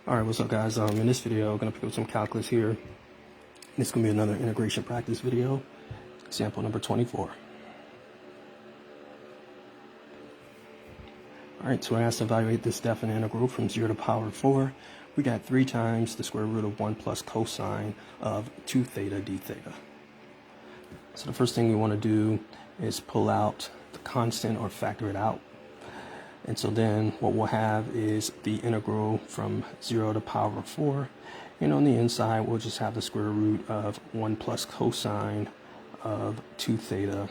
Alright, what's up guys? In this video, I'm going to pick up some calculus here. And it's going to be another integration practice video, example number 24. Alright, so we're asked to evaluate this definite integral from 0 to the power of 4. We got 3 times the square root of 1 plus cosine of 2 theta d theta. So the first thing we want to do is pull out the constant or factor it out. And so then what we'll have is the integral from 0 to the power of 4. And on the inside, we'll just have the square root of 1 plus cosine of 2 theta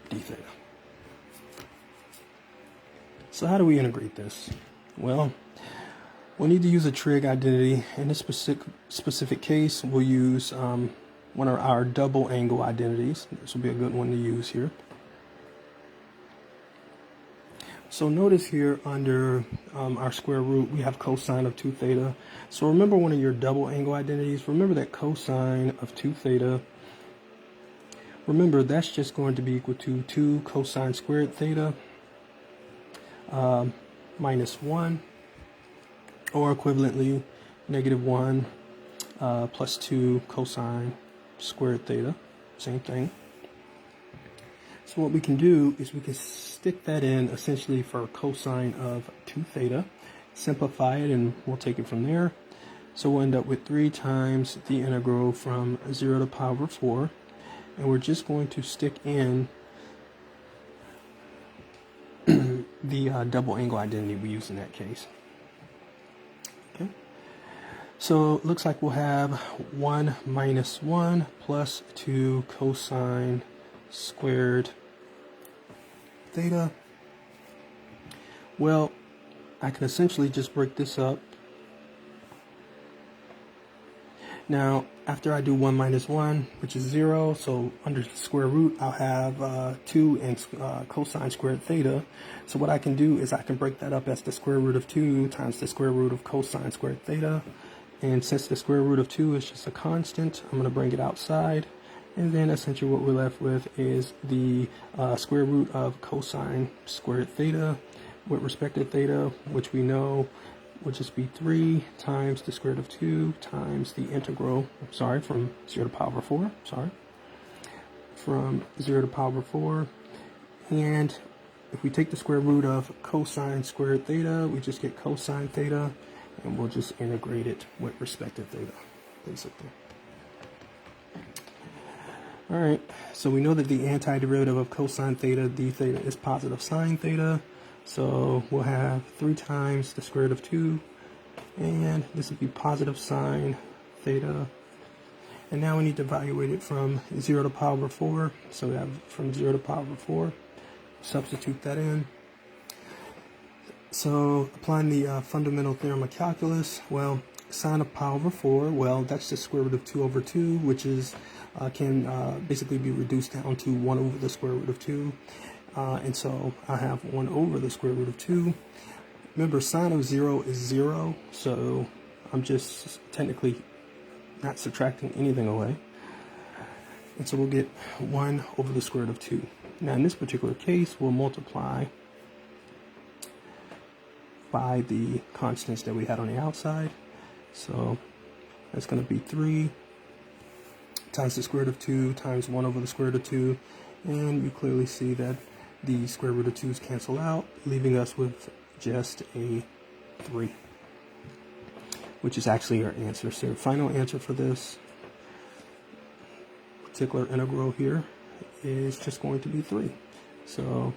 d theta. So how do we integrate this? Well, we'll need to use a trig identity. In this specific case, we'll use one of our double angle identities. This will be a good one to use here. So notice here under our square root, we have cosine of 2 theta. So remember one of your double angle identities. Remember that cosine of 2 theta. Remember that's just going to be equal to 2 cosine squared theta minus 1, or equivalently negative 1 plus 2 cosine squared theta. Same thing. So what we can do is we can stick that in essentially for cosine of 2 theta, simplify it, and we'll take it from there. So we'll end up with 3 times the integral from 0 to the power of 4, and we're just going to stick in the double angle identity we used in that case. Okay. So it looks like we'll have 1 minus 1 plus 2 cosine squared theta. Well, I can essentially just break this up. Now, after I do 1 minus 1, which is 0, so under the square root, I'll have 2 and cosine squared theta. So what I can do is I can break that up as the square root of 2 times the square root of cosine squared theta. And since the square root of 2 is just a constant, I'm going to bring it outside. And then essentially what we're left with is the square root of cosine squared theta with respect to theta, which we know will just be 3 times the square root of 2 times the integral, from 0 to the power of 4, from 0 to the power of 4. And if we take the square root of cosine squared theta, we just get cosine theta, and we'll just integrate it with respect to theta, basically. Alright, so we know that the antiderivative of cosine theta d theta is positive sine theta. So we'll have 3 times the square root of 2, and this would be positive sine theta. And now we need to evaluate it from 0 to the power of 4. So we have from 0 to the power of 4. Substitute that in. So applying the fundamental theorem of calculus, well, sine of power over 4, well, that's the square root of 2 over 2, which is can basically be reduced down to 1 over the square root of 2. And so I have 1 over the square root of 2. Remember, sine of 0 is 0, so I'm just technically not subtracting anything away. And so we'll get 1 over the square root of 2. Now in this particular case, we'll multiply by the constants that we had on the outside. So that's going to be 3 times the square root of 2 times 1 over the square root of 2. And you clearly see that the square root of 2's cancel out, leaving us with just a 3, which is actually our answer. So our final answer for this particular integral here is just going to be 3. So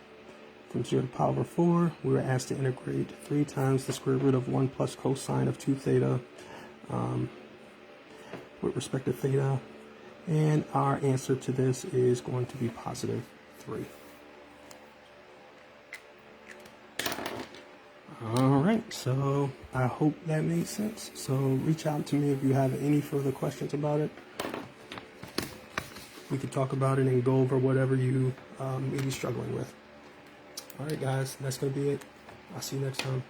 from 0 to the power of 4, we were asked to integrate 3 times the square root of 1 plus cosine of 2 theta with respect to theta. And our answer to this is going to be positive 3. Alright, so I hope that made sense. So reach out to me if you have any further questions about it. We could talk about it and go over whatever you may be struggling with. Alright guys, that's going to be it. I'll see you next time.